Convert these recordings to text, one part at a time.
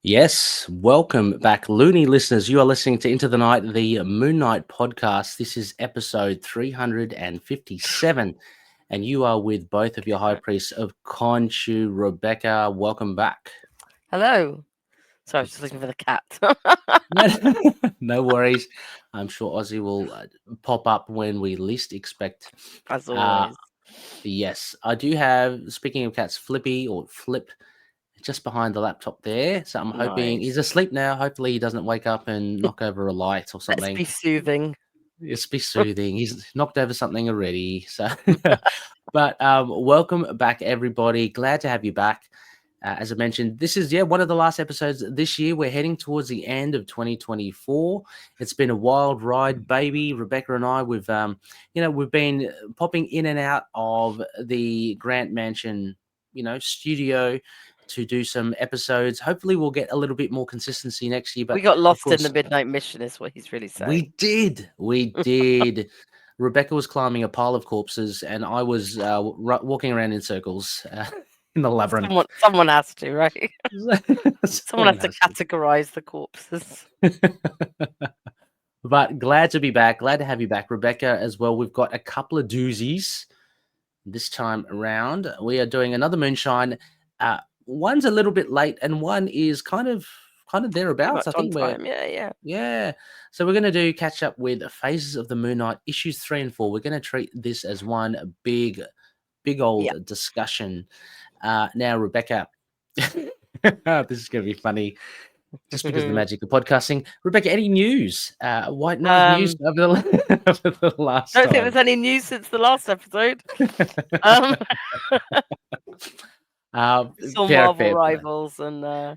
Yes, welcome back, Looney listeners. You are listening to Into the Night, the Moon Knight podcast. This is episode 357, and you are with both of your high priests of Khonshu, Rebecca. Welcome back. Hello. Sorry, I was just looking for the cat. No worries. I'm sure Ozzy will pop up when we least expect. As Uh, always. yes, I do have, speaking of cats, Flippy or Flip just behind the laptop there. So I'm hoping he's Nice. asleep now. Hopefully he doesn't wake up and knock over a light or Let's something. be soothing. Just be soothing. He's knocked over something already. So, but welcome back, everybody. Glad to have you back. As I mentioned, this is one of the last episodes this year. We're heading towards the end of 2024. It's been a wild ride, baby. Rebecca and I, we've been popping in and out of the Grant Mansion, studio to do some episodes. Hopefully, we'll get a little bit more consistency next year. But We got of lost in the course, midnight mission, is what he's really saying. we did. We did. Rebecca was climbing a pile of corpses, and I was walking around in circles in the labyrinth. Someone has to, right? Someone has to has categorize the corpses. But glad to be back. Glad to have you back, Rebecca, as well. We've got a couple of doozies this time around. We are doing another Moonshine. One's a little bit late, and one is kind of thereabouts. I think we're Yeah. So we're going to do catch up with Phases of the Moon Knight, issues 3 and 4. We're going to treat this as one big old discussion. Now, Rebecca, this is going to be funny just because of the magic of podcasting. Rebecca, any news? White noise news over the last I time? don't think there's any news since the last episode. Saw Marvel Rivals and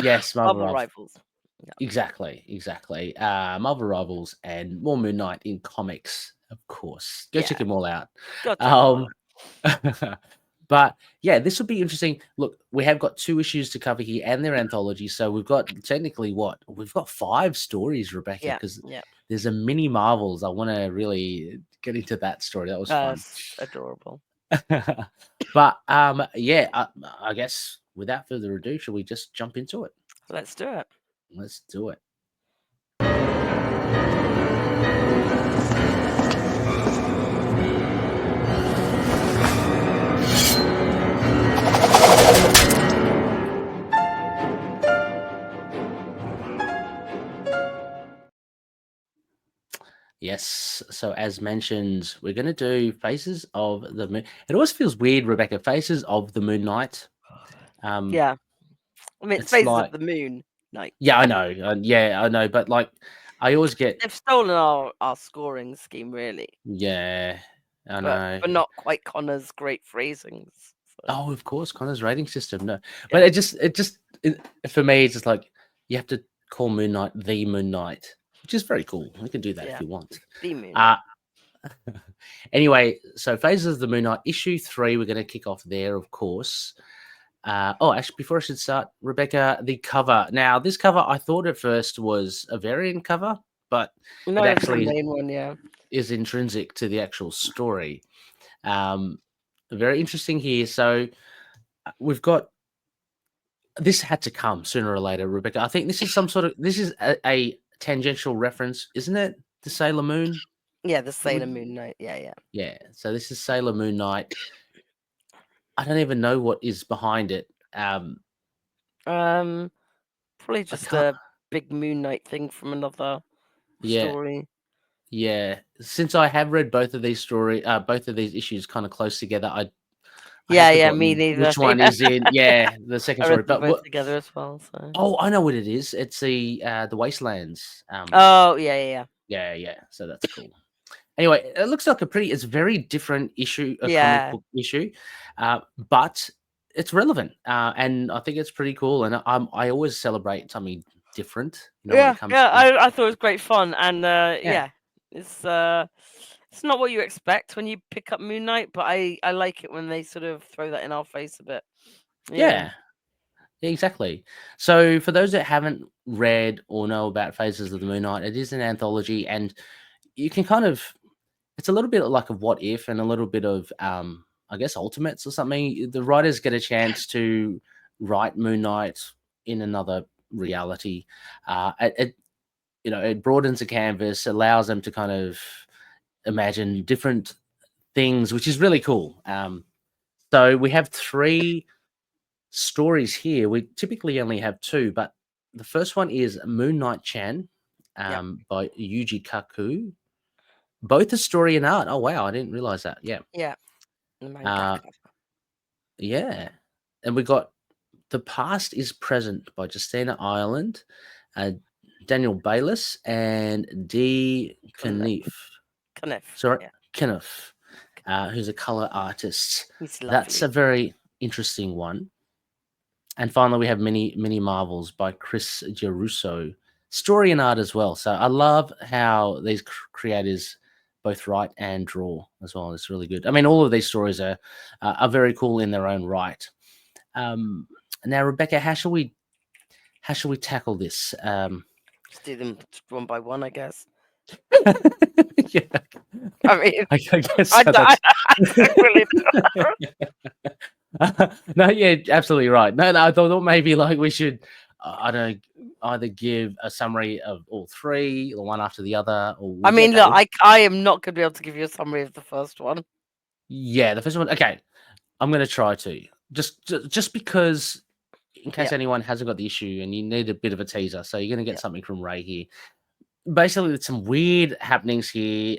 yes, Marvel Rivals. Yeah. Exactly. Marvel Rivals and more Moon Knight in comics, of course. Go check them all out. But yeah, this will be interesting. Look, we have got 2 issues to cover here and their anthology. So we've got technically we've got 5 stories, Rebecca, because there's a mini Marvels. I want to really get into that story. That was fun. Adorable. But I guess without further ado, shall we just jump into it? Let's do it. Let's do it. Yes. So as mentioned, we're going to do Faces of the Moon. It always feels weird, Rebecca. Faces of the Moon Knight. Yeah. I mean, it's Faces of the Moon Knight. Yeah, I know. I know. But like, I always get... They've stolen our scoring scheme, really. Yeah, I know. But not quite Connor's great phrasings. So. Oh, of course, Connor's rating system. No. But it just for me, it's just like, you have to call Moon Knight the Moon Knight, which is very cool. We can do that if you want. The Moon Knight. Anyway, so Phases of the Moon Knight, issue 3, we're going to kick off there, of course. Actually, before I should start, Rebecca, the cover. Now, this cover, I thought at first was a variant cover, but no, it actually the main one, is intrinsic to the actual story. Very interesting here. So we've got... This had to come sooner or later, Rebecca. I think this is this is a tangential reference, isn't it? To Sailor Moon? Yeah, the Sailor Moon Knight. Yeah. Yeah, so this is Sailor Moon Knight. I don't even know what is behind it. Probably just a big Moon Knight thing from another story. Yeah. Since I have read both of these issues kind of close together, me neither. Which one is in? Yeah, the second story. But both together as well. So. Oh, I know what it is. It's the Wastelands. Yeah. So that's cool. Anyway, it looks like it's a very different issue, comic book issue, but it's relevant, and I think it's pretty cool. And I always celebrate something different. I thought it was great fun, and it's not what you expect when you pick up Moon Knight, but I like it when they sort of throw that in our face a bit. Yeah, exactly. So for those that haven't read or know about Phases of the Moon Knight, it is an anthology, and you can kind of... It's a little bit like a what if and a little bit of, I guess, Ultimates or something. The writers get a chance to write Moon Knight in another reality. It broadens the canvas, allows them to kind of imagine different things, which is really cool. So we have 3 stories here. We typically only have 2, but the first one is Moon Knight Chan Yeah. by Yuji Kaku. Both a story and art. Oh wow, I didn't realize that. Yeah. Yeah. The Uh, mangaka. yeah. And we got The Past is Present by Justina Ireland, uh, Daniel Bayliss, and Dee Cunniffe. Cunniffe. Sorry, Yeah. Cunniffe, who's a color artist. He's That's a lovely. very interesting one. And finally, we have Mini Marvels by Chris Giarrusso. Story and art as well. So I love how these creators both write and draw as well. It's really good. I mean, all of these stories are very cool in their own right. Um, Now, Rebecca, how shall we tackle this? Just do them one by one, I guess. Yeah, I mean, I guess I, so. I, I really No, yeah, absolutely right. No, I thought maybe like we should, I don't know, either give a summary of all 3, or one after the other, or I mean, whichever. look, I am not going to be able to give you a summary of the first one. Yeah, the first one. Okay, I'm going to try to just because, in case Yeah. anyone hasn't got the issue, and you need a bit of a teaser, so you're going to get Yeah. something from Ray here. Basically, there's some weird happenings here.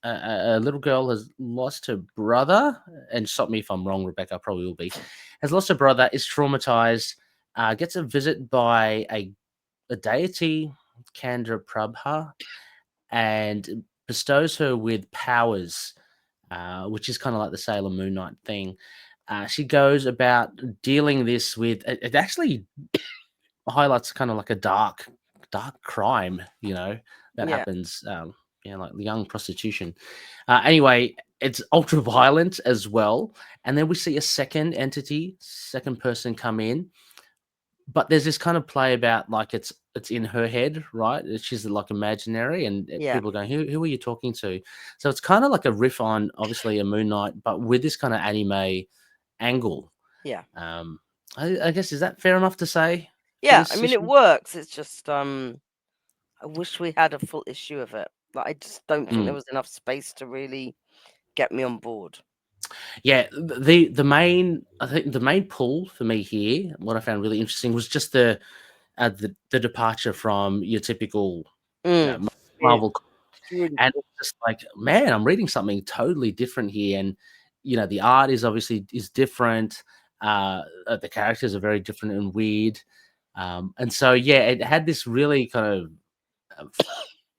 A little girl has lost her brother, and stop me if I'm wrong, Rebecca, I probably will be. Has lost her brother, is traumatized, gets a visit by a deity, Kandra Prabha, and bestows her with powers, which is kind of like the Sailor Moon Knight thing. She goes about dealing this with it actually highlights kind of like a dark crime, that Yeah. happens. Like the young prostitution. Anyway, it's ultra violent as well, and then we see a second person come in. But there's this kind of play about like it's in her head, right? She's like imaginary, and Yeah. people are going, "Who are you talking to?" So it's kind of like a riff on obviously a Moon Knight, but with this kind of anime angle. Yeah. I guess, is that fair enough to say for Yeah. I this mean, it issue? works. It's just, I wish we had a full issue of it. Like, I just don't think there Mm. was enough space to really get me on board. Yeah, the main I think the main pull for me here, what I found really interesting was just the departure from your typical, you know, Mm. Yeah. Marvel, Really and cool. it's just like, man, I'm reading something totally different here, and the art is obviously is different. The characters are very different and weird, and so yeah, it had this really kind of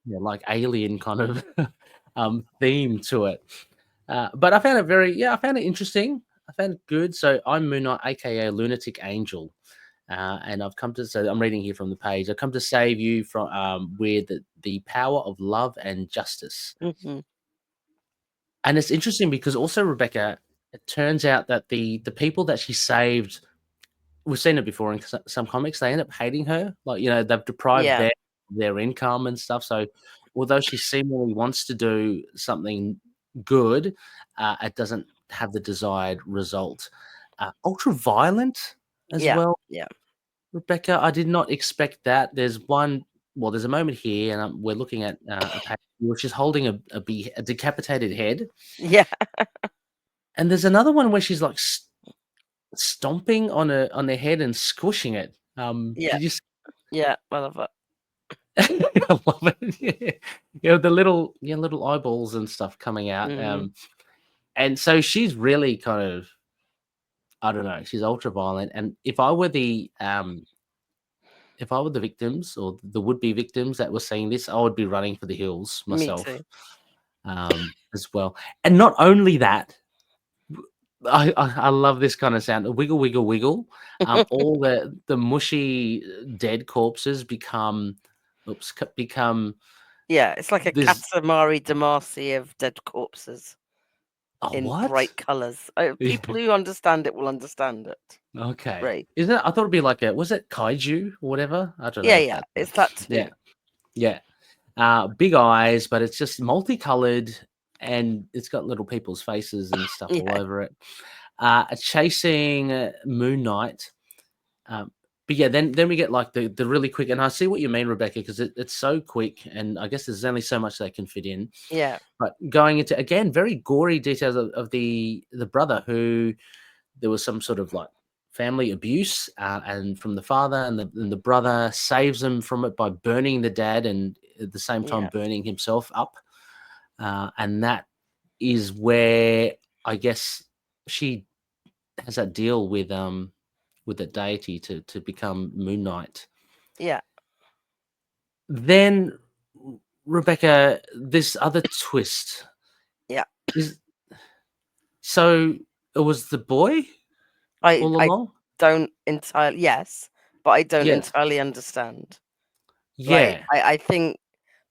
like alien kind of theme to it. But I found it I found it interesting. I found it good. So I'm Moon Knight, aka Lunatic Angel, and I've come to. So I'm reading here from the page. I've come to save you from with the power of love and justice. Hmm. And it's interesting because also, Rebecca, it turns out that the people that she saved, we've seen it before in some comics, they end up hating her. Like, they've deprived Yeah. their income and stuff. So although she seemingly wants to do something good, it doesn't have the desired result. Ultra violent as Yeah. well, Yeah. Rebecca. I did not expect that. There's a moment here, and we're looking at a page where she's holding a decapitated head, Yeah. and there's another one where she's like stomping on their head and squishing it. Yeah. Did you Yeah. I love it. I love it. Yeah. The little eyeballs and stuff coming out. Hmm. And so she's really kind of, I don't know, she's ultra violent. And if I were the victims or the would be victims that were seeing this, I would be running for the hills Me myself, too. as well. And not only that, I love this kind of sound. Wiggle, wiggle, wiggle. All the mushy dead corpses become Yeah. It's like a this. Katamari Damacy of dead corpses Oh, in what? bright colours. Yeah. People who understand it will understand it. Okay. Right. Isn't it? I thought it'd be like was it kaiju or whatever? I don't know Yeah. if Yeah. that. It's that too. Yeah, yeah. Big eyes, but it's just multicolored, and it's got little people's faces and stuff all Yeah. over it. Chasing Moon Knight. but yeah, then we get like the really quick, and I see what you mean, Rebecca, because it's so quick, and I guess there's only so much they can fit in. Yeah, But going into again very gory details of the brother who there was some sort of like family abuse, and from the father, and the brother saves him from it by burning the dad, and at the same time yeah, burning himself up, and that is where I guess she has that deal with the deity to become Moon Knight. yeah, Then Rebecca, this other twist yeah. is so it was the boy all I along. don't entirely, yes, but I don't Yes, entirely understand. Like, yeah, I think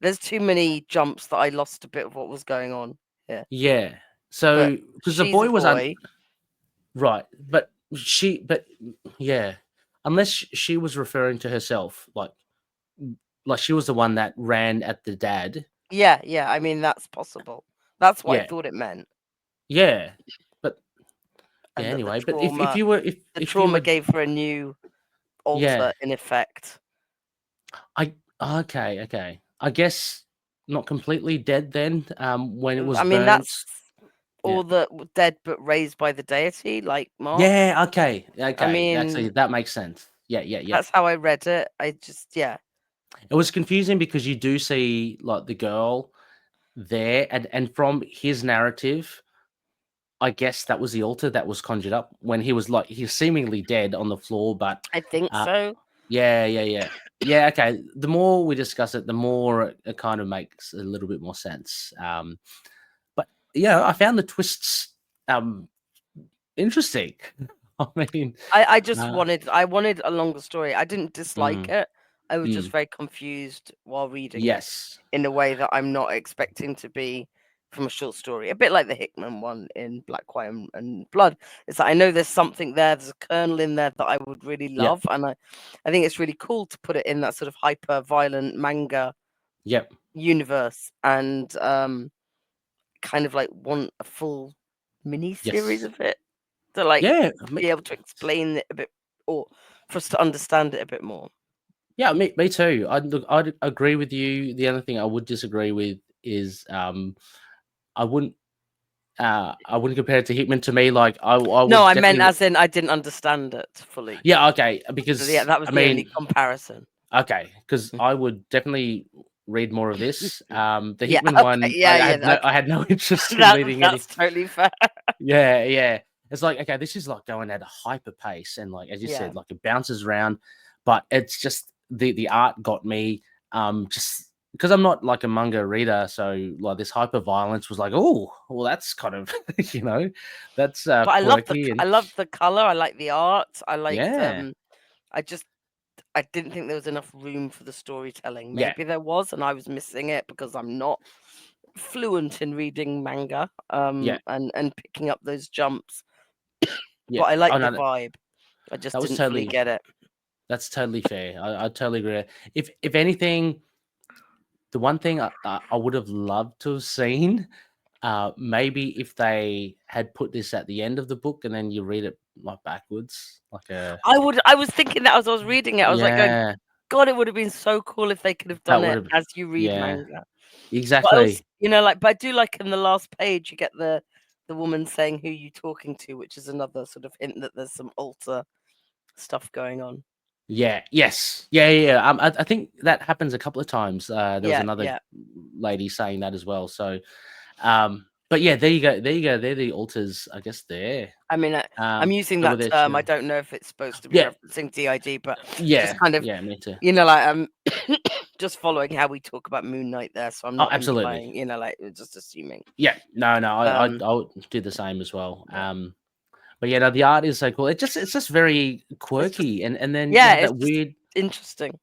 there's too many jumps that I lost a bit of what was going on here. yeah. But So because the she's a boy was boy. right, but yeah, unless she was referring to herself, like she was the one that ran at the dad. Yeah, yeah. I mean, that's possible. That's what I Yeah, thought it meant, yeah, but yeah. and that Anyway, but if you were the if you trauma were gave her a new yeah, alter in effect. I okay. I guess not completely dead then. When it was I mean, burnt. that's Yeah. all the dead but raised by the deity, like Mark. Yeah. Okay. I Okay. mean, Actually, that makes sense. Yeah. Yeah. Yeah. that's how I read it. I just, yeah, It was confusing because you do see like the girl there, and from his narrative, I guess that was the altar that was conjured up when he was like he's seemingly dead on the floor, but I think uh, so. yeah, yeah, yeah, yeah. Okay, the more we discuss it, the more it kind of makes a little bit more sense. But yeah, I found the twists interesting. I mean, I just uh, I wanted a longer story. I didn't dislike mm, it. I was just mm, very confused while reading it yes, in a way that I'm not expecting to be from a short story. A bit like the Hickman one in Black, White, and Blood. It's like I know there's something there, there's a kernel in there that I would really yep, love, and I think it's really cool to put it in that sort of hyper violent manga yep, universe, and kind of like want a full mini series yes, of it to like yeah, be able to explain it a bit, or for us to understand it a bit more. yeah, me too. I'd agree with you. The only thing I would disagree with is I wouldn't I wouldn't compare it to Hickman. To me, like I No, would I meant definitely as in I didn't understand it fully. yeah, okay, So yeah, because that was I the only mean, comparison. okay, because I would definitely read more of this. The Yeah, Hickman okay, one, yeah, yeah, I okay. had no interest in reading any. That's totally fair. Yeah, yeah. It's like okay, this is like going at a hyper pace, and like as you Yeah. said, like it bounces around, but it's just the art got me. Just because I'm not like a manga reader, so like this hyper violence was like, oh, well, that's kind of that's But quirky and I loved the color, I liked the art, I liked yeah, I just I didn't think there was enough room for the storytelling. yeah, Maybe there was and I was missing it because I'm not fluent in reading manga, yeah, and picking up those jumps. yeah. But I Oh like the no, vibe. I just that was didn't fully totally get it. that's totally fair. I totally agree. If anything, the one thing I would have loved to have seen, maybe if they had put this at the end of the book and then you read it like backwards, like a I was thinking that as I was reading it, I was like going, yeah, God, it would have been so cool if they could have that done would it have as you read yeah, manga. But I also, exactly. like, but I do like in the last page you get the woman saying who you talking to, which is another sort of hint that there's some alter stuff going on. Yeah, yes, yeah, yeah. Yeah. I think that happens a couple of times. There was Yeah, another yeah. lady saying that as well. So, but yeah, there you go, there you go. They're the altars, I guess. There, I mean, I'm using that were that there term. I too. don't know if it's supposed to be Yeah, referencing DID, but just yeah, kind of, yeah. Me too. like just following how we talk about Moon Knight there. So I'm Oh, not absolutely. implying, like just assuming. Yeah, no, no, Um, I would do the same as well. yeah, But yeah, no, the art is so cool. It's just very it's just quirky, and then you have it's that just weird, interesting.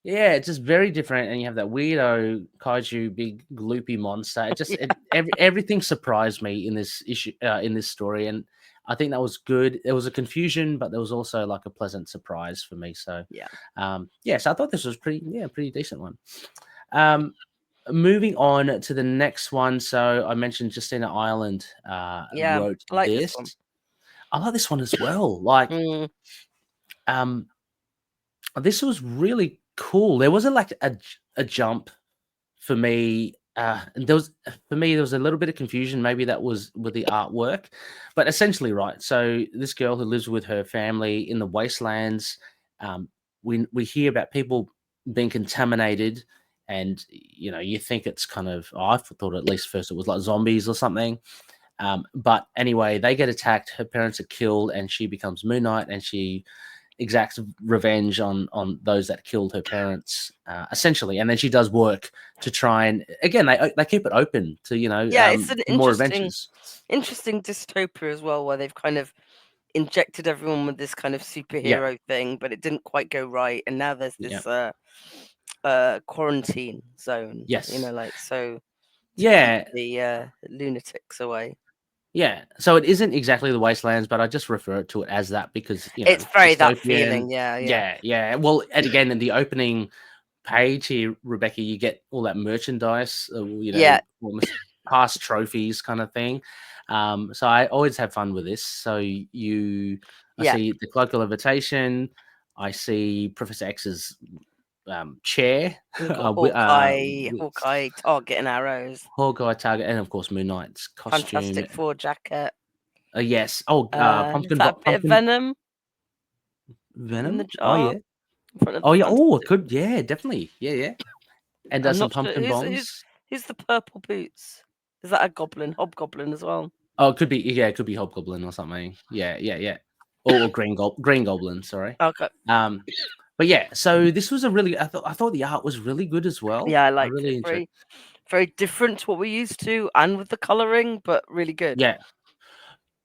yeah, it's just very different, and you have that weirdo kaiju, big gloopy monster. It just everything surprised me in this issue, in this story, and I think that was good. There was a confusion, but there was also like a pleasant surprise for me. So, Yeah, yeah, so I thought this was pretty decent one. Um, moving on to the next one. So I mentioned Justina Ireland yeah. wrote I like this this. one. I like this one as well. Like, Mm, um, This was really cool. There wasn't like a jump for me. And there was a little bit of confusion. Maybe that was with the artwork, but essentially, right. So this girl who lives with her family in the wastelands, we hear about people being contaminated, and you think it's kind of. Oh, I thought at least first it was like zombies or something. But anyway, they get attacked. Her parents are killed, and she becomes Moon Knight, and she exacts revenge on those that killed her parents, essentially. And then she does work to try and again they keep it open to It's an more adventures. interesting dystopia as well, where they've kind of injected everyone with this kind of Yeah, superhero thing, but it didn't quite go right, and now there's yeah, this quarantine zone, yes, so to keep yeah, the lunatics away. yeah. So it isn't exactly the wastelands, but I just refer to it as that because It's very that dystopian. feeling, yeah. Yeah. Well, and again in the opening page here, Rebecca, you get all that merchandise, Yeah, almost past trophies kind of thing. So I always have fun with this. So I yeah. see the cloak of levitation. I see Professor X's chair, We've got with Hawkeye targeting arrows, Hawkeye target, and of course Moon Knight's costume. Fantastic Four jacket. Yes. Oh, Is that a bit of pumpkin Venom in the venom. Oh jar yeah. in front of Oh the yeah. Oh, it Fantastic? could. Yeah, definitely. Yeah. And I'm some not sure pumpkin bombs. who's the purple boots. Is that a goblin, hobgoblin as well? Oh, it could be. Yeah, it could be Hobgoblin or something. Yeah. Or Green Goblin. Sorry. Okay, Um, but yeah. So this was a really. I thought the art was really good as well. yeah, I I liked really it. enjoyed. Very different to what we used to, and with the coloring, but really good. Yeah.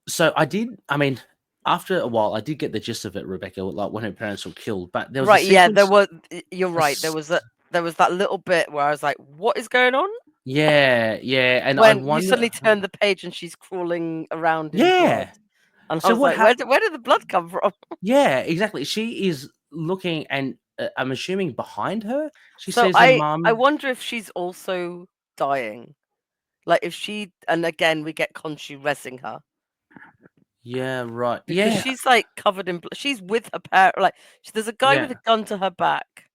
So I did. I mean, after a while, I did get the gist of it, Rebecca. Like when her parents were killed, but there was a Right, yeah, there sequence. was. You're a right. s- There was that little bit where I was like, "What is going on?" Yeah, and I When you wonder. suddenly turn the page and she's crawling around in blood, Yeah. and I So was what like, happened? where did the blood come from?" Yeah, exactly. She is looking, and I'm assuming behind her, she So sees her I mum. wonder if she's also dying. Like if she, and again we get Khonshu rezzing her Yeah, right. because Yeah. she's like covered in blood. She's with her parent. Like there's a guy with a Yeah. gun to her back.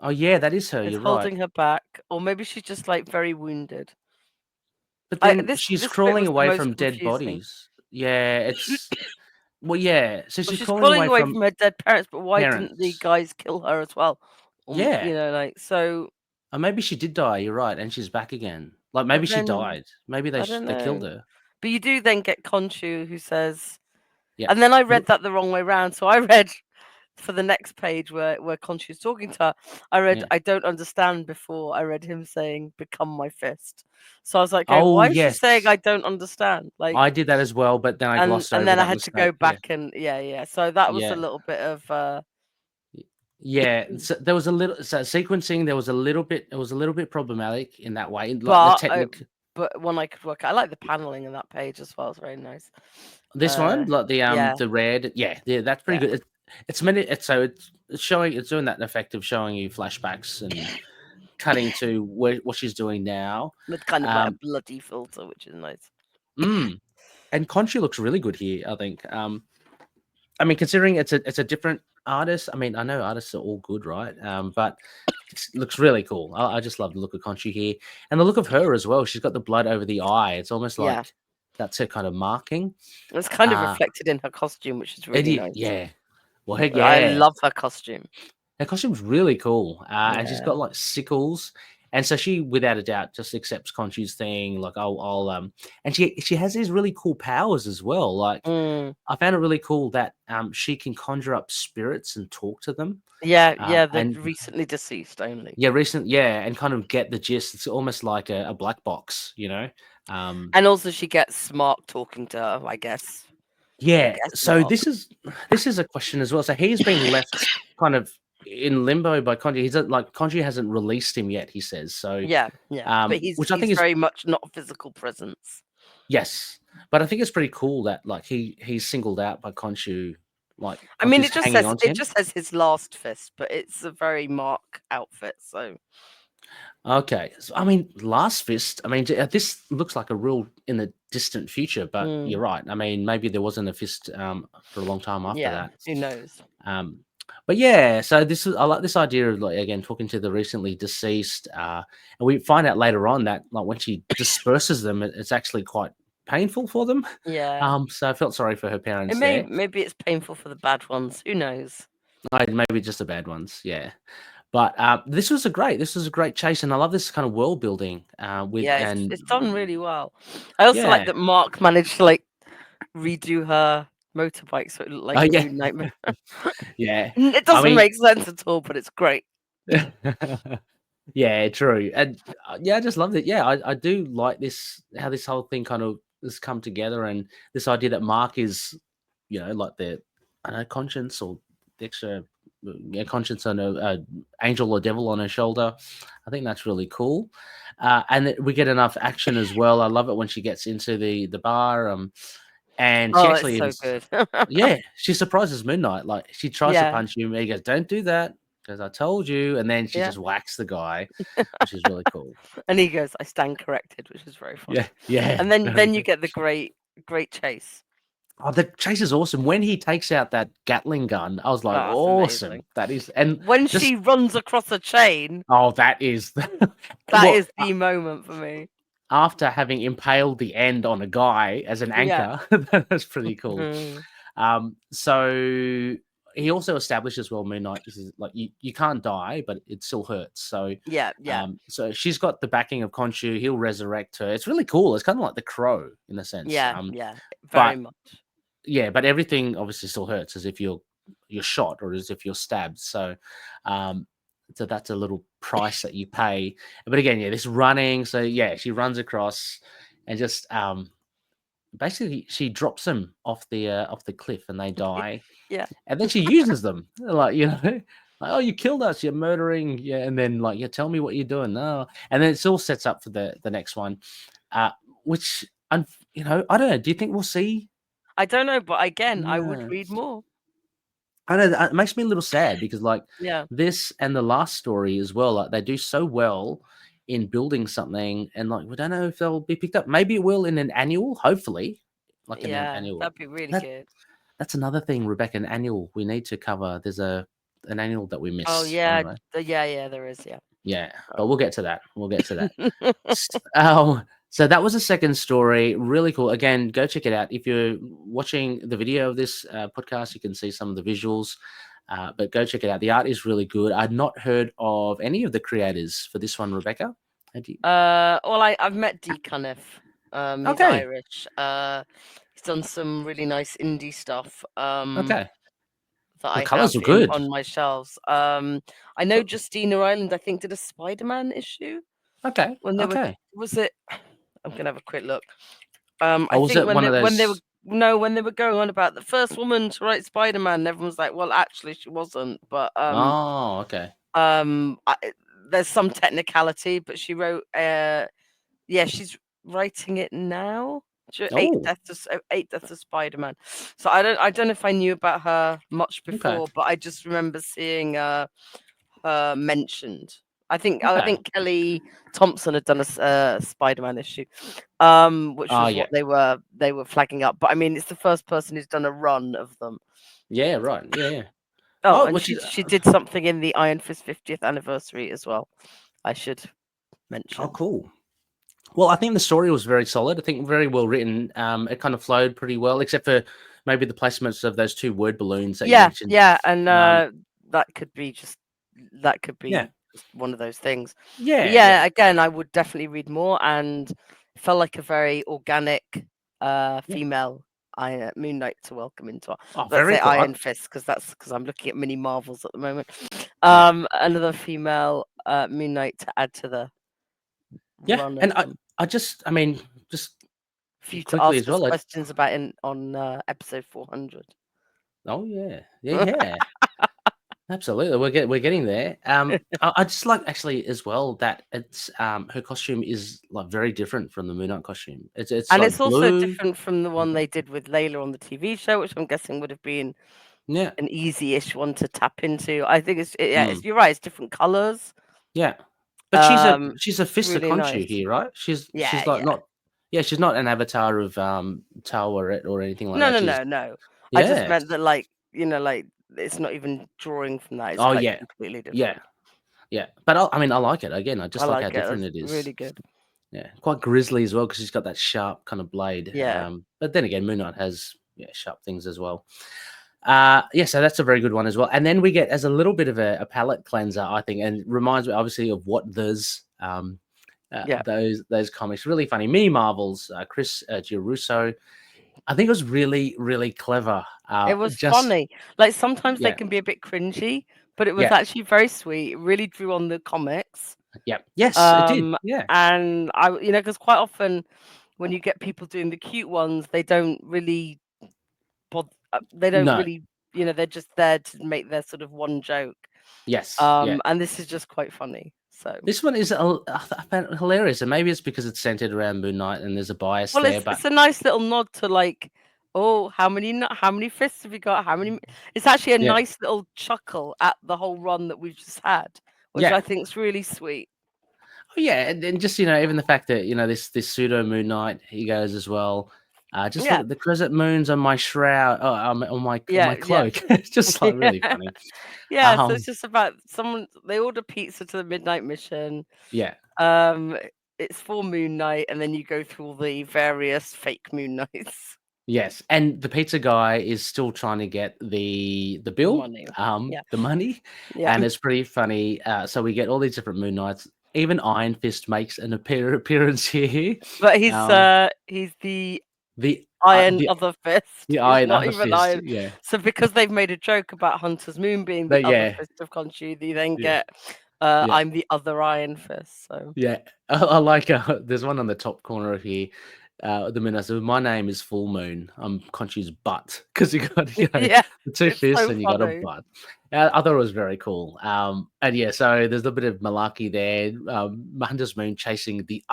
Oh, yeah, that is her. Is You're right. holding her back, or maybe she's just like very wounded. But I then this she's this bit crawling was the away most from dead confusing. bodies. Yeah, it's well, yeah. So Well, she's she's crawling crawling away away from from her dead parents, but why didn't the parents. guys kill her as well? Yeah. Like so. Or maybe she did die. You're right, and she's back again. Like maybe But she then died. Maybe I don't they killed know. her. But you do then get Khonshu who says, Yeah. and then I read that the wrong way round. So I read for the next page where Khonshu's talking to her. I read Yeah. I don't understand before I read him saying become my fist. So I was like, going, Oh why is she saying I yes, don't understand? Like, I did that as well, but then I glossed and over then I that had to go mistake. Yeah. back and yeah. So that was a Yeah. little bit of Yeah, so there was a little sequencing. There was a little bit. It was a little bit problematic in that way. Like the but technique. but when I could work, I like the paneling in that page as well. It's very nice. This one, like Yeah, the red. Yeah, that's pretty yeah. good. It's meant. It's showing. It's doing that effect of showing you flashbacks and cutting to what she's doing now. With kind of like a Um, bloody filter, which is nice. mm, and Conchi looks really good here. I think. I mean, considering it's a different artist. I mean, I know artists are all good, right? But it looks really cool. I just love the look of Conchi here, and the look of her as well. She's got the blood over the eye. It's almost Yeah, like that's her kind of marking. it's kind of Uh, reflected in her costume, which is really nice. yeah. Well, heck I yeah. love her costume. Her costume's really cool, and she's Yeah. got like sickles, and so she, without a doubt, just accepts Conchi's thing. Like, and she has these really cool powers as well. Like, Mm. I found it really cool that she can conjure up spirits and talk to them. Yeah, the And recently deceased only. and kind of get the gist. It's almost like a black box, you know. Um, And also she gets Smart talking to her, I guess. I yeah. guess So not. this is a question as well. So he's been left kind of in limbo by Conji. He's like Conji hasn't released him yet. He says so. Yeah. But Which I he's think is very much not a physical presence. yes, but I think it's pretty cool that like he's singled out by Khonshu, like I mean, Khonshu's hanging on to it him. just says his last fist, but it's a very Mark outfit. So Okay, so, I mean, Last Fist. I mean, this looks like a real in the distant future, but you're mm, right. I mean, maybe there wasn't a fist for a long time after yeah, that. who knows? Um, But yeah, so this is I like this idea of like again talking to the recently deceased, and we find out later on that like when she disperses them, it's actually quite painful for them. Yeah. So I felt sorry for her It parents may there. maybe it's painful for the bad ones. Who knows? Maybe just the bad ones, yeah. But this was a great chase, and I love this kind of world building with Yeah, and it's done really well. I also like yeah, that Mark managed to like redo her motorbike so it looked like oh a yeah, Moon Knight. yeah. It I doesn't mean, make sense at all, but it's great. yeah, true, and yeah, I just loved it. Yeah, I do like this how this whole thing kind of has come together, and this idea that Mark is, like the I don't know conscience or the extra yeah, conscience on a angel or devil on her shoulder. I think that's really cool, and that we get enough action as well. I love it when she gets into the bar, and she Oh, it's actually even so good. yeah, she surprises Moon Knight. Like she tries to Yeah, punch him, he goes, "Don't do that," because I told you, and then she yeah. just whacks the guy, which is really cool. And he goes, "I stand corrected," which is very Yeah, funny. yeah, And then very then you good. get the great chase. Oh, the chase is awesome. When he takes out that Gatling gun, I was like, Oh, it's awesome. amazing. That is, and When just she runs across a chain, that is that well is the moment for me. after having impaled the end on a guy as an Yeah. anchor, that's pretty cool. Mhm. So he also establishes well Moon Knight is like you can't die, but it still hurts. So Yeah, yeah, so she's got the backing of Khonshu, he'll resurrect her. It's really cool. It's kind of like the crow in a sense. yeah, yeah. Very But much. yeah, but everything obviously still hurts as if you're shot or as if you're stabbed. Um so that's a little price that you pay. But again, yeah, this running. So yeah, she runs across and just basically she drops them off the cliff and they die, Yeah. and then she uses them like like, oh, you killed us, you're murdering, yeah, and then like, yeah, tell me what you're doing now, and then it's all sets up for the next one, uh which I don't know, do you think we'll see? I don't know, but again, I would Yeah, read more. I know it makes me a little sad because like Yeah. this and the last story as well, like they do so well in building something, and like we don't know if they'll be picked up. Maybe it will in an annual, hopefully, like in an Yeah, annual. that'd be really That good. That's another thing, Rebecca, an annual we need to cover. There's an annual that we Oh missed yeah, anyway. yeah, there is, yeah. Yeah, but we'll get to that. We'll get to that. So that was the second story. Really cool. Again, go check it out. If you're watching the video of this podcast, you can see some of the visuals. But go check it out. The art is really good. I'd not heard of any of the creators for this one, Rebecca. Had you? Well, I've met Dee Cunniffe. He's Okay. Irish. He's done some really nice indie stuff. Okay. That The I colors have are in good. on my shelves. I know Justina Ireland, I think, did a Spider-Man issue Okay. when they were. Okay. Was it? I'm gonna have a quick look. I Oh, was think it one of when they were those? no when they were going on about the first woman to write Spider-Man, everyone was like, "Well, actually, she wasn't." But Oh, okay. I, there's some technicality, but she wrote. Yeah, she's writing it now. Oh, Eight Deaths of Spider-Man. So I don't know if I knew about her much okay. before, but I just remember seeing her mentioned. I Okay. think Kelly Thompson had done a Spider-Man issue, which Oh, was yeah. what they were flagging up. But I mean, it's the first person who's done a run of them. Yeah, right. Yeah, yeah. Oh, Oh, and which is she did something in the Iron Fist 50th anniversary as well. I should oh, mention. cool. Well, I think the story was very solid. I think very well written. It kind of flowed pretty well, except for maybe the placements of those two word balloons that you Yeah, mentioned. yeah, and Um, that could be that could yeah, be just one of those things. But yeah, yeah, yeah, again, I would definitely read more, and it felt like a very organic yeah. female Moon Knight to welcome into. Oh, Let's very say cool. Iron Fist because I'm looking at mini Marvels at the moment. Yeah, Another female Moon Knight to add to the yeah. run of And them I mean, just for you to quickly ask as us well. questions about in on episode 400. Oh, yeah, yeah, yeah. Absolutely, we're getting there. I just like actually as well that it's her costume is like very different from the Moon Knight costume. It's And like it's also blue. different from the one they did with Layla on the TV show, which I'm guessing would have been Yeah. an easy-ish one to tap into. I think yeah, Mm. you're right. It's different colors. Yeah, but she's a It's fist of really Khonshu nice. here, right? Yeah, She's like yeah. not yeah, she's not an avatar of Taweret or anything like No, that. no, She's no, no. I just yes. meant that, like, you know, like it's not even drawing from that. It's Oh like yeah, completely yeah, different. yeah. But I mean, I like it. Again, I I just like how like it. different That's it is. really good. Yeah, quite grisly as well because she's got that sharp kind of blade. Yeah. But then again, Moon Knight has sharp things as well. Yeah, so that's a very good one as well. And then we get as a little bit of a palate cleanser, I think, and it reminds me obviously of what there's Yeah. those comics. Really funny. Mini Marvels, Chris Giarrusso. I think it was really, really clever. It was Just funny. Like sometimes they yeah, can be a bit cringy, but it was yeah, actually very sweet. It really drew on the comics. yeah. Yes, it did. Um, Yeah. and because quite often when you get people doing the cute ones, they don't really they don't No. really, they're just there to make their sort of one joke. Yes. Yeah. And this is just quite funny. So, This one is I found it hilarious, and maybe it's because it's centered around Moon Knight and there's a bias well, there. it's But it's a nice little nod to like, oh, how many fists have you got? It's actually a yeah, nice little chuckle at the whole run that we've just had, which yeah. I think is really sweet. Oh, yeah, and just even the fact that this pseudo Moon Knight he goes as well. Just look Yeah, at the crescent moons on my shroud, on my yeah, yeah. cloak. It's just like really funny. Yeah, so it's Um, just about they order pizza to the midnight mission. yeah, Um, it's for Moon Knight, and then you go through all the various fake Moon Knights. yes, and the pizza guy is still trying to get the bill, Money. Yeah, the money, yeah. and it's pretty funny. So we get all these different Moon Knights. Even Iron Fist makes an appearance here. But Um, he's the the Iron Other Fist. the He's Iron not Other even Fist, Iron. yeah, So because they've made a joke about Hunter's Moon being the but other yeah, fist of Khonshu, they then yeah, get yeah. I'm the other Iron Fist. So Yeah, I like. There's one on the top corner of here. The minute so my name is Full Moon. I'm Conchi's butt because you got yeah, the two it's fists so and you got a funny. butt. I thought it was very cool. And yeah, so there's a bit of malarkey there. Hunter's Moon chasing the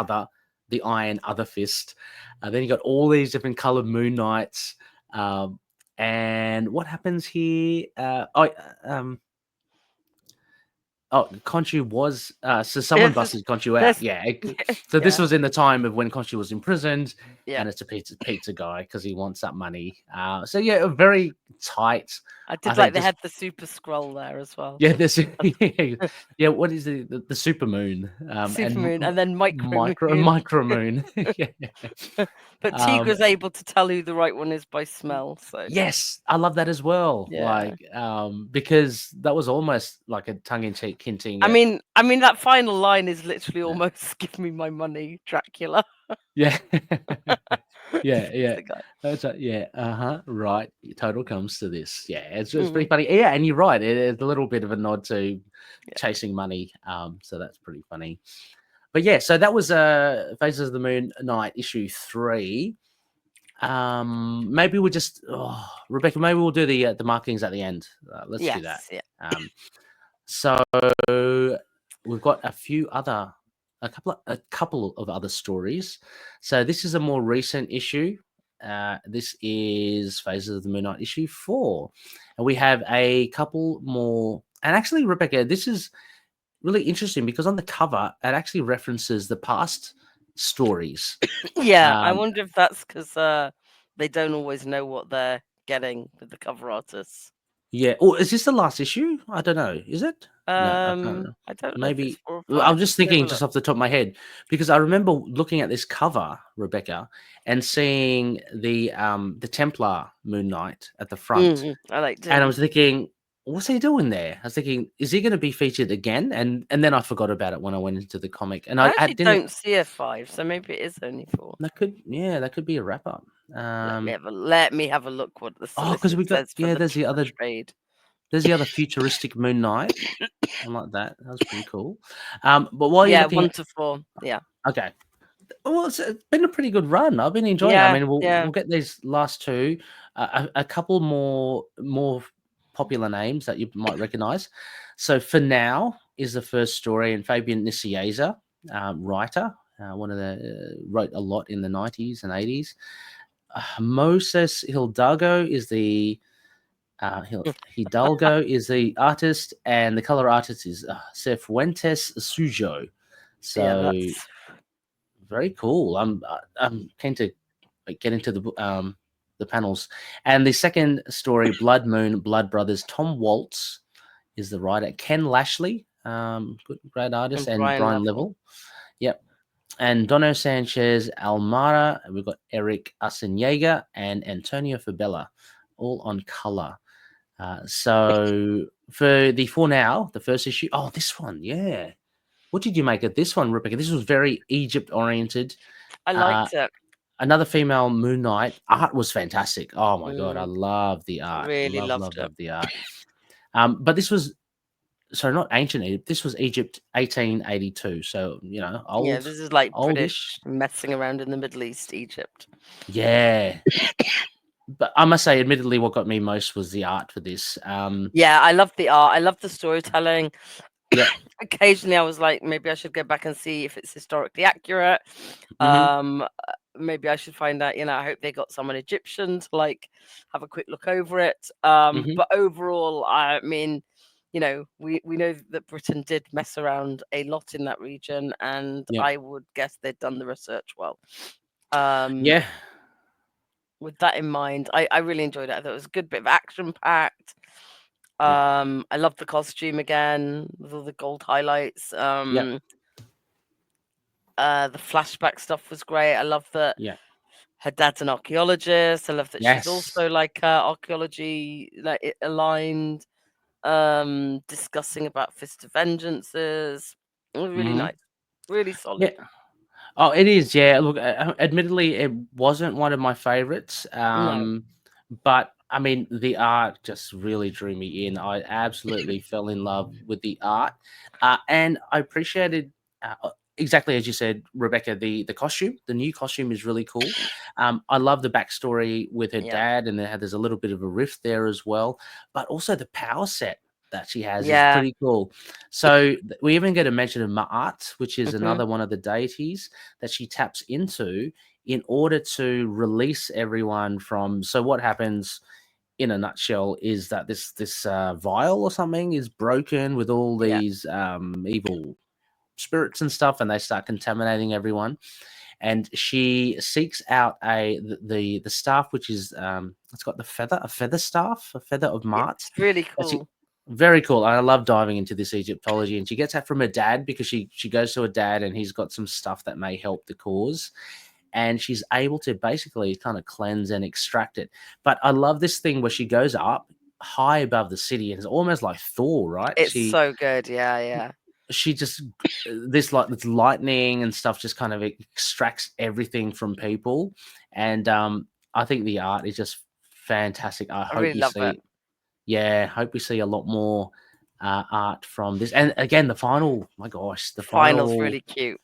Iron Other Fist. Then you got all these different colored Moon Knights. And what happens here? Oh, Conchu was so someone It's just, busted Conchu out. there's Yeah. So this yeah, was in the time of when Conchu was imprisoned, yeah. and it's a pizza guy because he wants that money. So yeah, very tight. I I did like think they just had the super scroll there as well. yeah, this yeah. What is the super moon? Super And moon and then micro moon. micro moon. Yeah. But Teague Um, was able to tell who the right one is by smell. So yes, I love that as well. yeah. Like because that was almost like a tongue in cheek hinting I at mean, that final line is literally almost "Give me my money, Dracula." yeah. Yeah, It's yeah. the guy. That's yeah, right. Total comes to this. Yeah, it's pretty Mhm. funny. Yeah, and you're right. It's a little bit of a nod to Yeah. chasing money. So that's pretty funny. But yeah, so that was Faces of the Moon Night issue 3. Maybe we'll just Rebecca, maybe we'll do the markings at the end. Let's do that. Yes. Yeah. So we've got a couple of other stories. So this is a more recent issue. This is Phases of the Moon Knight issue 4, and we have a couple more. And actually, Rebecca, this is really interesting because on the cover it actually references the past stories. Yeah. I Um, wonder if that's because they don't always know what they're getting with the cover artists. yeah. Or is this the last issue? I don't know. Is it? No, I can't. I don't know if it's Maybe 4 or I'm 5. just Let me have thinking a just look. off the top of my head because I remember looking at this cover, Rebecca, and seeing the Templar Moon Knight at the front, I liked and I him. was thinking, what's he doing there? I was thinking, is he going to be featured again? And then I forgot about it when I went into the comic, and I I actually didn't. don't see a 5, so maybe it is only 4. That could be a wrap up. Let me have a look what the Because solicit we got says for the trade. there's the other futuristic Moon Knight. I like that. That was pretty cool. But while you're Yeah, looking 1 at to 4. Yeah. okay. Well, it's been a pretty good run. I've been enjoying it. I Yeah, mean, yeah. we'll get these last two, a couple more popular names that you might recognize. So for now is the first story, and Fabian Nicieza, writer, one of the wrote a lot in the 90s and 80s. Moses Hidalgo is the Hidalgo is the artist, and the color artist is Cifuentes Sujo. Yeah, So that's very cool. I'm keen to get into the the panels. And the second story, Blood Moon, Blood Brothers, Tom Waltz is the writer. Ken Lashley, great artist, And and Brian Brian Level. Level. Yep. And Dono Sanchez Almara. We've got Eric Asenega and Antonio Fabella, all on color. So for now, the first issue. Oh, this one, yeah. What did you make of this one, Rebecca? This was very Egypt oriented. I liked it. Another female Moon Knight. Art was fantastic. Oh my god, I love the art. Really Love, loved love, it. love the art. But this was not ancient Egypt. This was Egypt 1882. So Yeah, this is like oldish. British messing around in the Middle East, Egypt. Yeah. But I must say, admittedly, what got me most was the art for this. Yeah, I love the art. I love the storytelling. Yeah. Occasionally, I was like, maybe I should go back and see if it's historically accurate. Mm-hmm. Maybe I should find out. I hope they got someone Egyptian to like have a quick look over it. Mm-hmm. But overall, I mean, we know that Britain did mess around a lot in that region, and Yeah. I would guess they'd done the research well. Yeah. With that in mind, I really enjoyed it. I thought it was a good bit of action packed. Yeah. I love the costume again with all the gold highlights. Yeah. The flashback stuff was great. I love that Yeah. her dad's an archaeologist. I love that she's Yes. also like archaeology aligned, discussing about Fist of Vengeances. It was really Mm-hmm. nice, really Yeah. solid. Oh, it is. Yeah. Look, admittedly, it wasn't one of my favorites. No, But I mean, the art just really drew me in. I absolutely fell in love with the art, and I appreciated exactly as you said, Rebecca. The costume, the new costume, is really cool. I love the backstory with her yeah, dad, and there's a little bit of a rift there as well. But also the power set that she has is yeah, pretty cool. So we even get a mention of Ma'at, which is hmm another one of the deities that she taps into in order to release everyone from. So what happens in a nutshell is that this vial or something is broken with all yeah, these evil spirits and stuff, and they start contaminating everyone. And she seeks out the staff, which is it's got a feather staff, a feather of Mart. it's really That's cool. very cool. I love diving into this Egyptology, and she gets that from her dad because she goes to her dad, and he's got some stuff that may help the cause, and she's able to basically kind of cleanse and extract it. But I love this thing where she goes up high above the city, and it's almost like Thor, right? It's so good. Yeah, yeah. She just this lightning and stuff just kind of extracts everything from people, and I think the art is just fantastic. I I hope really we love it. see, yeah, hope we see a lot more art from this. And again, the final, my gosh, the Final's final, really cute.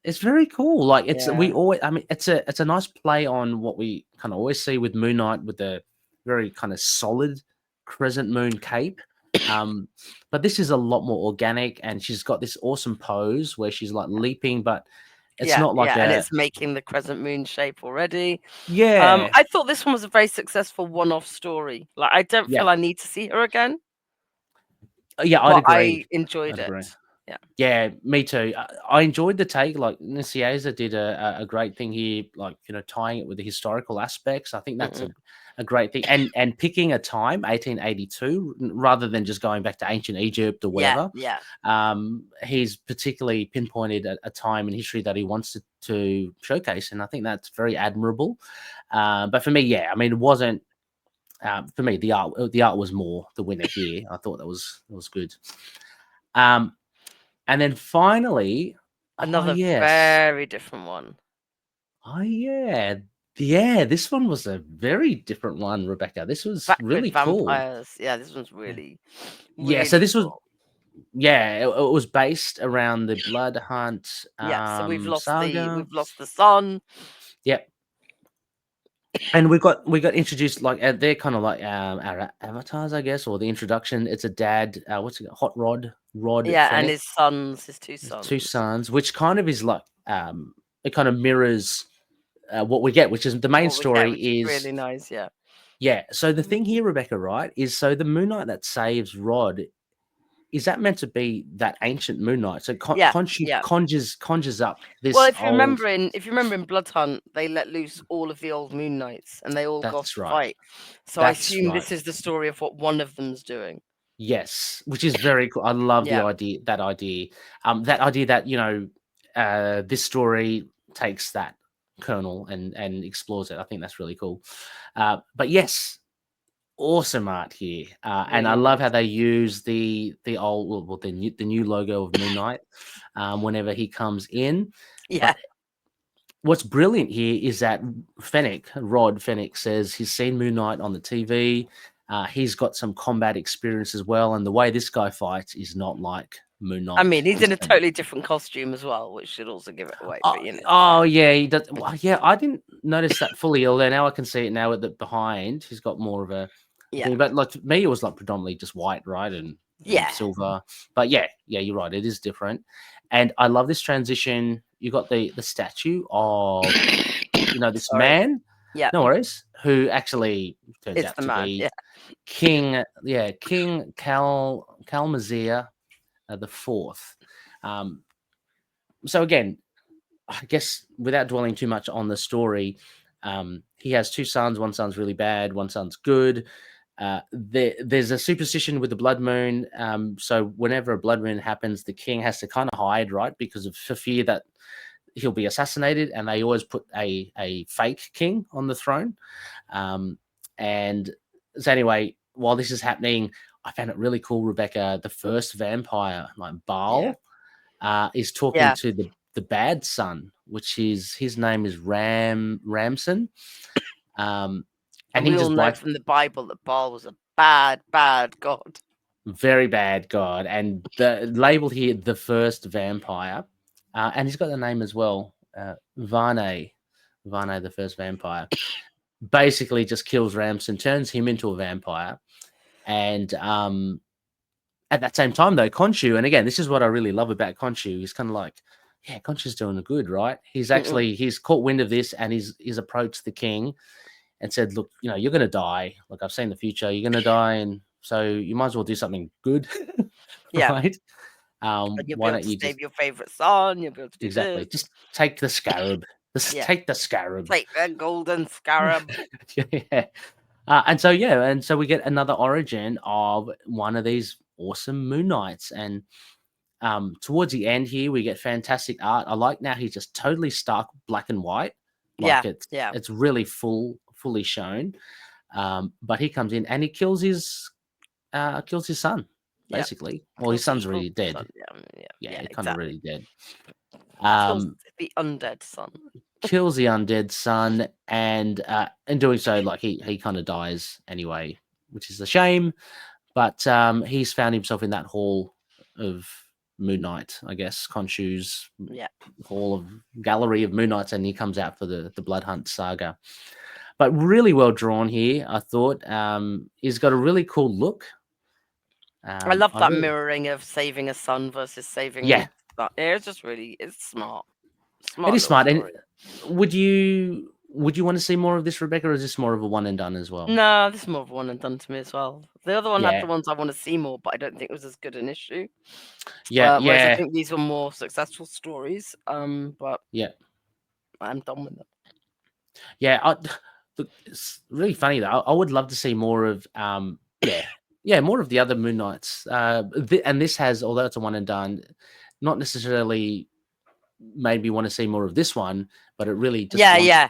it's very cool. Like we Yeah, always, I mean, it's a nice play on what we kind of always see with Moon Knight with the very kind of solid crescent moon cape. But this is a lot more organic, and she's got this awesome pose where she's like leaping, but it's yeah, not like yeah, and a it's making the crescent moon shape already. yeah, I thought this one was a very successful one-off story. Like, I don't yeah, feel I need to see her again, yeah. I'd but agree. I enjoyed I'd agree. it. Yeah. Yeah, me too. I enjoyed the take. Like Nicieza did a great thing here, like tying it with the historical aspects. I think that's Mm-mm. a great thing, and picking a time, 1882, rather than just going back to ancient Egypt or Yeah, whatever. yeah. He's particularly pinpointed a time in history that he wants to showcase, and I think that's very admirable. But for me, yeah, I mean, it wasn't. For me, the art was more the winner here. I thought that was good. Um, and then finally, oh Another yes, very different one. oh yeah, yeah. This one was a very different one, Rebecca. This was With really cool. vampires. Yeah, this one's Yeah. really, Yeah. So really this was cool. it was based around the Blood Hunt Yeah, so saga. we've lost the sun. Yep. And we got introduced like they're kind of like our avatars, I guess, or the introduction. It's a dad. What's it? Hot Rod Yeah, and Fennec. his two His two sons. sons, which kind of is like it kind of mirrors what we get, which is the main What we get, story which is is really nice. Yeah. yeah. So the thing here, Rebecca, right, is so the Moon Knight that saves Rod, is that meant to be that ancient Moon Knight? So Yeah, Khonshu yeah. conjures up Well, this old. if you remember in Blood Hunt, they let loose all of the old Moon Knights, and they all go off That's to right. fight. So I That's assume right. this is the story of what one of them's doing. Yes, which is very cool. I love the Yeah, idea. That idea that this story takes that kernel and explores it. I think that's really cool. But yes, awesome art here, and I really love how nice. they use the old, well, the new logo of Moon Knight whenever he comes in. Yeah, But what's brilliant here is that Rod Fennec says he's seen Moon Knight on the TV. He's got some combat experience as well, and the way this guy fights is not like Moon I Knight. mean, he's in a totally different costume as well, which should also give it away. Oh, But you know, oh yeah, he does. Well, yeah, I didn't notice that fully. Although now I can see it now at the behind. He's got more of a yeah, thing. But like to me, it was like predominantly just white, right, and yeah, silver. But yeah, you're right. It is different, and I love this transition. You got the statue of this sorry, man. yeah, No worries. Who actually turns it's out the to man. be Yeah, King Kalmazir the fourth. Um, so again, I guess without dwelling too much on the story, he has two sons. One son's really bad. One son's good. There's a superstition with the blood moon. So whenever a blood moon happens, the king has to kind of hide, right, because of for fear that he'll be assassinated. And they always put a fake king on the throne. And so anyway, while this is happening, I found it really cool. Rebecca, the first vampire, like yeah, Baal, is talking yeah. to the bad son, which is his name is Ramson, um, And and he we all just know from the Bible that Baal was a bad, bad god. very bad god, and the labeled here the first vampire, and he's got the name as well, Varney, the first vampire. Basically, just kills Ramson, turns him into a vampire, and at that same time, though, Khonshu, and again, this is what I really love about Khonshu. He's kind of like, yeah, Khonshu's doing the good, right? Mm-mm. He's caught wind of this, and he's approached the king and said, look, you're going to die. Like, I've seen the future. You're going to die, and so you might as well do something good, Yeah, right? and you'll be Why able don't to you save just your favorite son. You'll be able to do exactly this. just take the scarab? Just Yeah, take the scarab. take the golden scarab. Yeah. And so we get another origin of one of these awesome Moon Knights, and towards the end here, we get fantastic art. I like now he's just totally stark black and white, like Yeah, it's yeah, it's really fully shown. But he comes in and he kills his son, yeah. basically. Well, his Kills his son's full already dead. son. Yeah, yeah, Yeah, yeah. he's kind of Exactly. really dead. Kills Um, the undead son. kills the undead son, and in doing so, like he kind of dies anyway, which is a shame. But he's found himself in that hall of Moon Knight, I guess, Khonshu's Yeah, hall of gallery of Moon Knights, and he comes out for the Blood Hunt saga. But really well drawn here, I thought. He's got a really cool look. I love I that really, mirroring of saving a son versus saving. yeah, Yeah, it's just really it's smart, it smart is little smart. And story. would you want to see more of this, Rebecca, or is this more of a one and done as well? No, this is more of one and done to me as well. The other one had Yeah, the ones I want to see more, but I don't think it was as good an issue. yeah, Whereas I yeah, think these were more successful stories. But yeah, I'm done with them. yeah. Look, it's really funny though. I would love to see more of more of the other Moon Knights. And this has, although it's a one and done, not necessarily made me want to see more of this one, but it really just Yeah, yeah.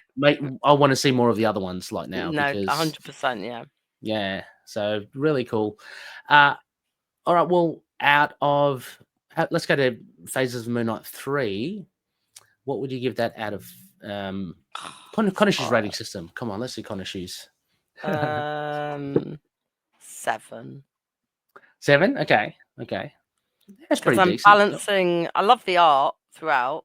I want to see more of the other ones like now No, because 100%. Yeah. yeah, so really cool. All right, well, let's go to Phases of Moon Knight 3. What would you give that out of Connor's All rating system? Come on, let's see Connor's. right. 7. 7? Okay. That's Because pretty I'm decent. balancing. I love the art throughout.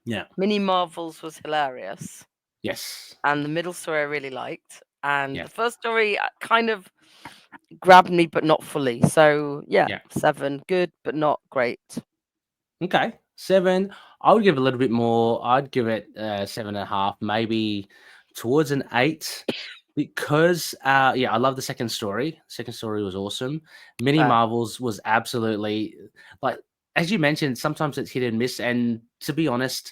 Yeah. Mini Marvels was hilarious, Yes. and the middle story I really liked, and Yeah. the first story kind of grabbed me, but not fully. So yeah, Yeah. 7, good but not great. Okay. 7. I would give it a little bit more. I'd give it 7.5, maybe towards an 8, because yeah, I love the second story. Second story was awesome. Mini Fair. Marvels was absolutely like, as you mentioned, sometimes it's hit and miss. And to be honest,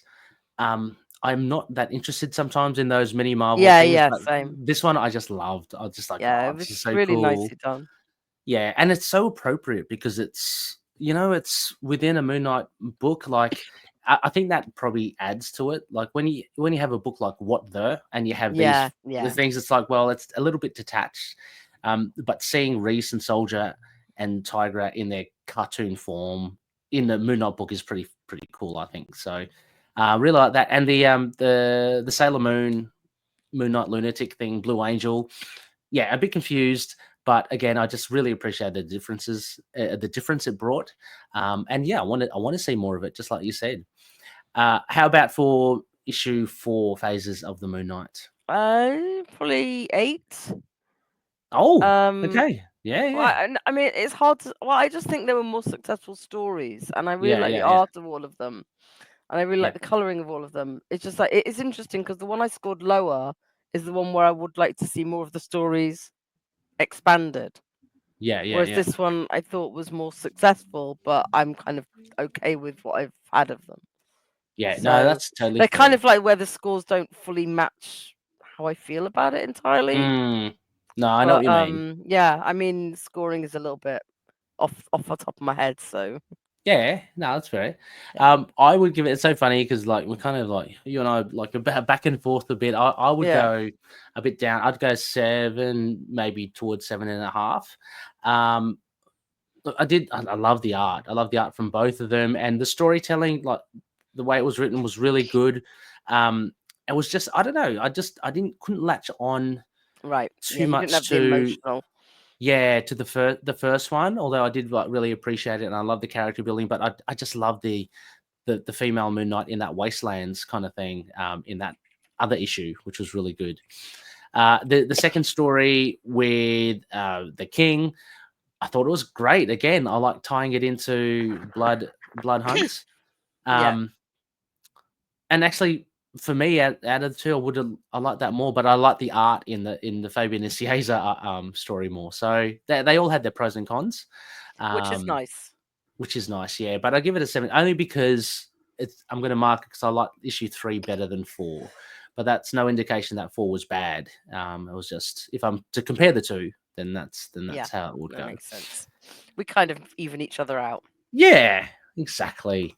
I'm not that interested sometimes in those mini Marvel Yeah, things, yeah, but same. this one I just loved. I was just like, Yeah, oh, it this is was so really cool. nicely done. Yeah, and it's so appropriate because it's, it's within a Moon Knight book. Like, I think that probably adds to it. Like when you have a book like What the, and you have Yeah, the yeah. things, it's like, well, it's a little bit detached. But seeing Reese and Soldier and Tigra in their cartoon form in the Moon Knight book is pretty cool, I think. So, really like that. And the Sailor Moon Knight lunatic thing, Blue Angel, yeah, a bit confused, but again, I just really appreciate the differences, the difference it brought. And yeah, I want to see more of it, just like you said. How about for issue 4, Phases of the Moon Knight? Probably 8. Oh, Um, okay, yeah, well, yeah, I mean, it's hard to. Well, I just think there were more successful stories, and I really yeah, like the yeah, yeah, art of all of them, and I really like yeah, the coloring of all of them. It's just like it's interesting because the one I scored lower is the one where I would like to see more of the stories expanded. yeah, yeah, Whereas yeah. this one I thought was more successful, but I'm kind of okay with what I've had of them. Yeah, no, So that's totally they're kind fair. of like where the scores don't fully match how I feel about it entirely. Mm, no, I know what But you mean. yeah, I mean scoring is a little bit off the top of my head. So Yeah, no, that's fair. yeah, I would give it. It's so funny because like we're kind of like you and I like back and forth a bit. I would yeah, go a bit down. I'd go 7, maybe towards 7.5. Um, look, I love the art. I love the art from both of them, and the storytelling, like the way it was written, was really good. It was just, I don't know. I couldn't latch on right. Yeah, too you didn't much have the to, emotional. yeah, to the first one. Although I did like really appreciate it, and I love the character building, but I just love the female Moon Knight in that Wastelands kind of thing, in that other issue, which was really good. The second story with the King, I thought it was great. Again, I like tying it into Blood Hunt. Yeah, Um, and actually, for me, out of the two, I like that more. But I like the art in the Fabian Nicieza story more. So they all had their pros and cons. which is Um, nice. which is nice, yeah. But I give it a 7 only because I'm going to mark it because I like issue 3 better than 4. But that's no indication that 4 was bad. It was just, if I'm to compare the two, then Yeah, that's how it would that go. makes sense. We kind of even each other out. Yeah, exactly.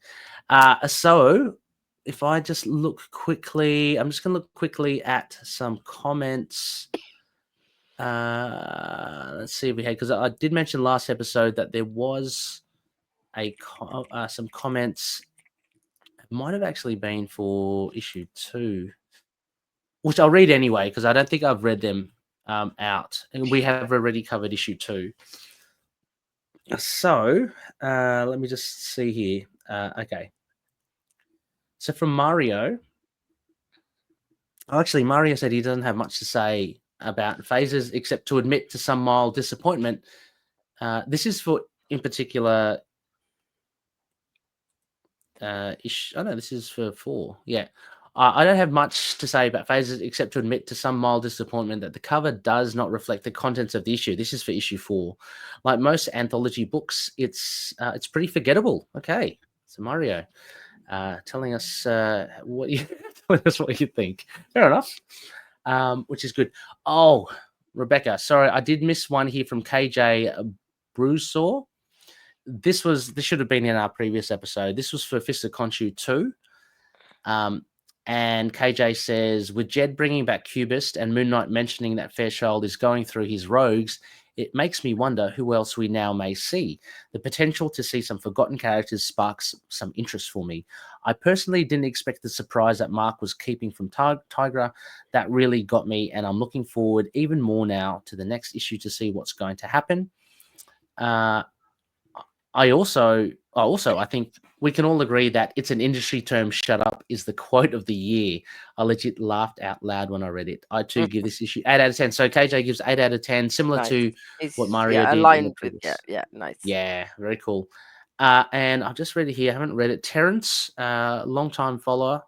So if I just look quickly, I'm just going to look quickly at some comments. Let's see if we had, because I did mention last episode that there was some comments. It might have actually been for issue 2, which I'll read anyway because I don't think I've read them out, and we have already covered issue 2. So let me just see here. Okay, so from Mario, actually Mario said he doesn't have much to say about phases except to admit to some mild disappointment. This is for, in particular, oh no, this is for 4. Yeah. I don't have much to say about phases except to admit to some mild disappointment that the cover does not reflect the contents of the issue. This is for issue 4. Like most anthology books, it's pretty forgettable. Okay, so Mario, telling us what you telling us what you think. Fair enough. Which is good. Oh, Rebecca, sorry, I did miss one here from KJ Brusaw. This should have been in our previous episode. This was for Fist of Khonshu 2. And KJ says, with Jed bringing back Cubist and Moon Knight mentioning that Fairchild is going through his rogues, it makes me wonder who else we now may see. The potential to see some forgotten characters sparks some interest for me. I personally didn't expect the surprise that Mark was keeping from Tigra. That really got me, and I'm looking forward even more now to the next issue to see what's going to happen. I think we can all agree that it's an industry term. Shut up is the quote of the year. I legit laughed out loud when I read it. I too give this issue 8 out of 10. So KJ gives 8 out of 10, similar Nice. to what It's Mario yeah, did in the aligned with previous. yeah, nice. Yeah, very cool. And I've just read it here. I haven't read it. Terrence, long time follower.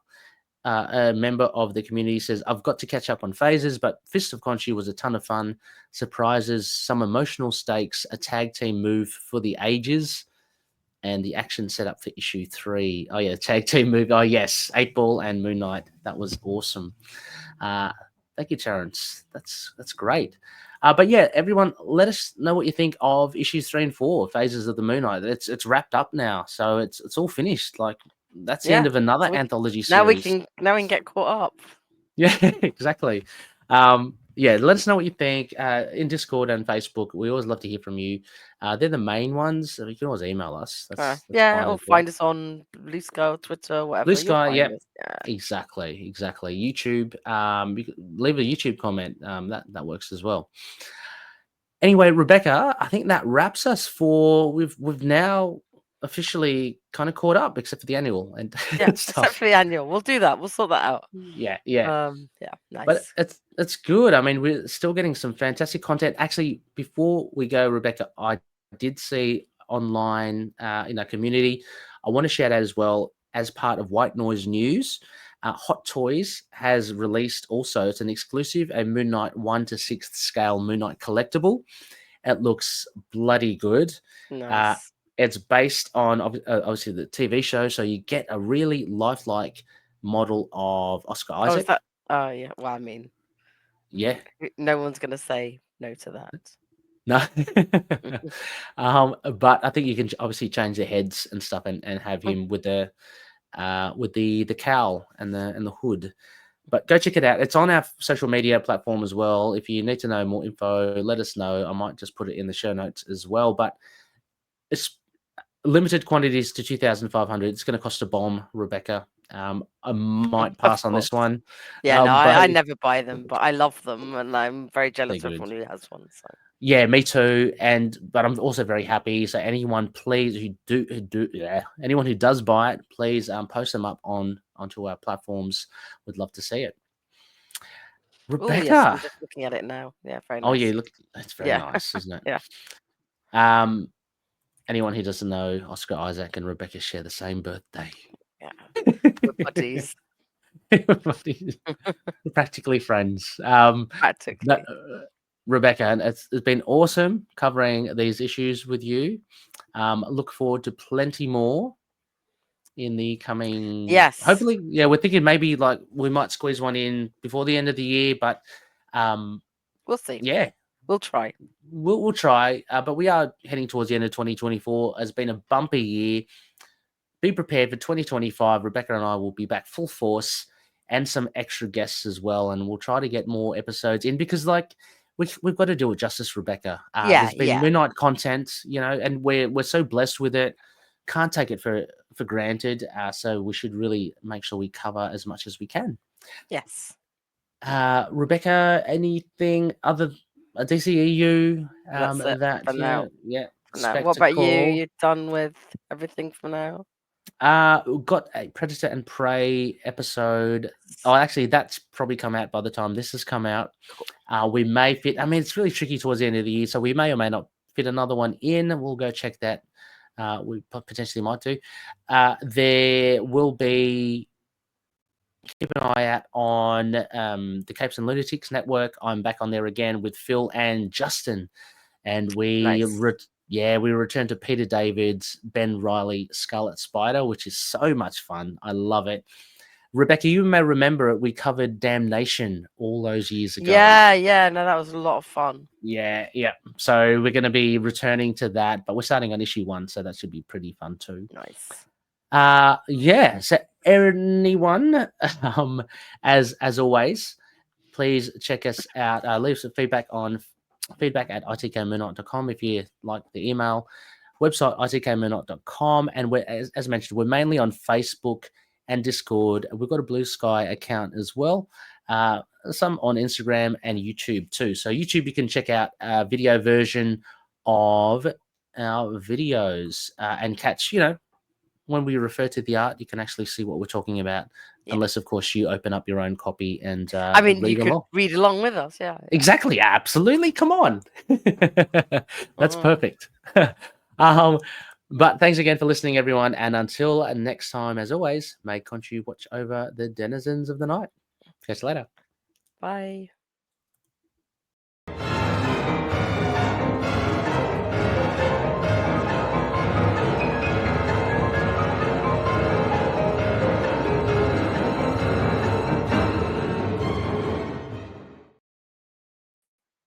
a member of the community, says, I've got to catch up on phases, but Fist of Conchu was a ton of fun. Surprises, some emotional stakes, a tag team move for the ages, and the action set up for issue 3. Oh, yeah, tag team move. Oh, yes, 8 Ball and Moon Knight. That was awesome. Thank you, Terrence. That's great. But yeah, everyone, let us know what you think of issues 3 and 4, Phases of the Moon Knight. It's wrapped up now, so it's all finished. Like, that's the end of another anthology series. Now we can get caught up. Yeah, exactly. Yeah, let us know what you think in Discord and Facebook. We always love to hear from you. They're the main ones. You can always email us. That's Yeah, fine or as well. find us on Blue Sky, Twitter, whatever. Blue You'll Sky, find yeah, us. Yeah. exactly. YouTube. You can leave a YouTube comment. That works as well. Anyway, Rebecca, I think that wraps us for we've now officially kind of caught up, except for the annual and Yeah, stuff. except for the annual. We'll do that. We'll sort that out. Yeah. Yeah, But nice. it's good. I mean, we're still getting some fantastic content. Actually, before we go, Rebecca, I did see online in our community. I want to shout out as well, as part of White Noise News. Hot Toys has released also, it's an exclusive, a Moon Knight 1 to 6th scale Moon Knight collectible. It looks bloody good. Nice. It's based on obviously the TV show, so you get a really lifelike model of Oscar Oh, is Isaac. that? Oh, yeah. Well, I mean, Yeah. no one's gonna say no to that. No. But I think you can obviously change the heads and stuff and have him with the cowl and the hood. But go check it out. It's on our social media platform as well. If you need to know more info, let us know. I might just put it in the show notes as well. But it's limited quantities to 2,500. It's going to cost a bomb, Rebecca. I might pass on this one. Yeah, no, but I never buy them, but I love them, and I'm very jealous of they're everyone good. who has one. So. Yeah, me too. But I'm also very happy. So anyone, please, anyone who does buy it, please post them up onto our platforms. We'd love to see it. Oh yes, I'm Rebecca. just looking at it now. Yeah, very nice. Oh yeah, look, it's very nice, isn't it? Yeah. Anyone who doesn't know, Oscar Isaac and Rebecca share the same birthday. Yeah. We're buddies. We're practically friends. Practically. Rebecca, and it's been awesome covering these issues with you. Look forward to plenty more in the coming. Yes. Hopefully, yeah, we're thinking maybe like we might squeeze one in before the end of the year, but we'll see. Yeah, we'll try. We'll try, but we are heading towards the end of 2024. It's been a bumpy year. Be prepared for 2025. Rebecca and I will be back full force and some extra guests as well, and we'll try to get more episodes in because, like, we've got to do it justice, Rebecca. There's been Moon Knight content, and we're so blessed with it. Can't take it for granted. So we should really make sure we cover as much as we can. Yes. Rebecca, anything other DCEU that for now. yeah. What about you? You're done with everything for now? We've got a Predator and Prey episode. Oh, actually, that's probably come out by the time this has come out. We may fit. I mean, it's really tricky towards the end of the year, so we may or may not fit another one in. We'll go check that. We potentially might do. There will be. Keep an eye out on the Capes and Lunatics Network. I'm back on there again with Phil and Justin, and we return to Peter David's Ben Reilly Scarlet Spider, which is so much fun. I love it. Rebecca, you may remember it. We covered Damnation all those years ago. Yeah. No, that was a lot of fun. Yeah. So we're going to be returning to that, but we're starting on issue 1, so that should be pretty fun too. Nice. So anyone, as always, please check us out. Leave some feedback at itkmoonlight.com if you like the email. Website itkmoonlight.com, and we're as mentioned, we're mainly on Facebook and Discord. We've got a Blue Sky account as well. Some on Instagram and YouTube too. So YouTube, you can check out a video version of our videos and catch, when we refer to the art, you can actually see what we're talking about, unless, of course, you open up your own copy and you could read along with us. Yeah. Exactly. Absolutely. Come on. That's perfect. But thanks again for listening, everyone. And until next time, as always, may Khonshu watch over the denizens of the night. Catch you later. Bye.